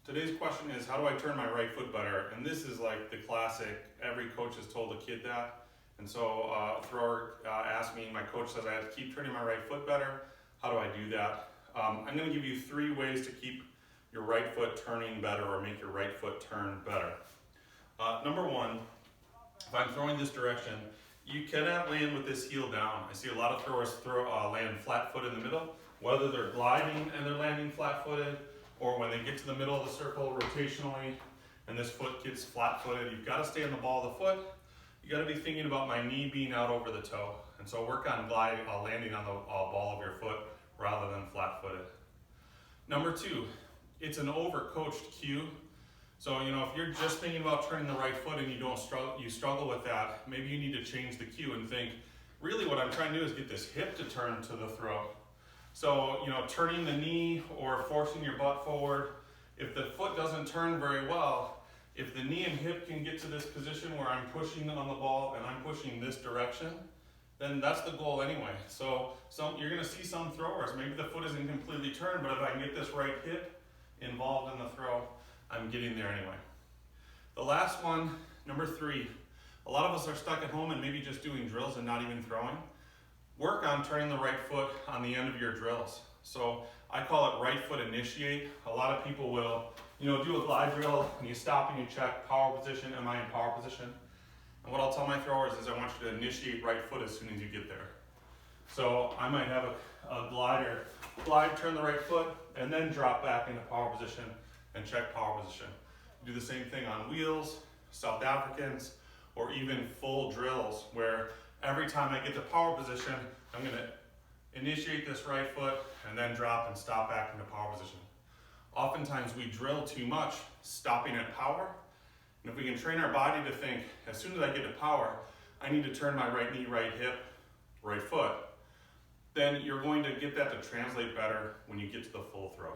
Today's question is, how do I turn my right foot better? And this is like the classic, every coach has told a kid that. And so a thrower asked me, my coach says I have to keep turning my right foot better. How do I do that? I'm gonna give you 3 ways to keep your right foot turning better or make your right foot turn better. Number 1, if I'm throwing this direction, you cannot land with this heel down. I see a lot of throwers land flat foot in the middle, whether they're gliding and they're landing flat footed, or when they get to the middle of the circle rotationally and this foot gets flat footed. You've got to stay on the ball of the foot. You got to be thinking about my knee being out over the toe. And so work on landing on the ball of your foot rather than flat footed. Number 2, it's an overcoached cue. So, if you're just thinking about turning the right foot and you struggle with that, maybe you need to change the cue and think, really what I'm trying to do is get this hip to turn to the throw. So, turning the knee or forcing your butt forward, if the foot doesn't turn very well, if the knee and hip can get to this position where I'm pushing on the ball and I'm pushing this direction, then that's the goal anyway. So you're gonna see some throwers, maybe the foot isn't completely turned, but if I can get this right hip involved in the throw, I'm getting there anyway. The last one, number 3, a lot of us are stuck at home and maybe just doing drills and not even throwing. Work on turning the right foot on the end of your drills. So I call it right foot initiate. A lot of people will, do a glide drill and you stop and you check power position, am I in power position? And what I'll tell my throwers is I want you to initiate right foot as soon as you get there. So I might have a glide, turn the right foot, and then drop back into power position and check power position. Do the same thing on wheels, South Africans, or even full drills where every time I get to power position, I'm gonna initiate this right foot and then drop and stop back into power position. Oftentimes we drill too much, stopping at power. And if we can train our body to think, as soon as I get to power, I need to turn my right knee, right hip, right foot, then you're going to get that to translate better when you get to the full throw.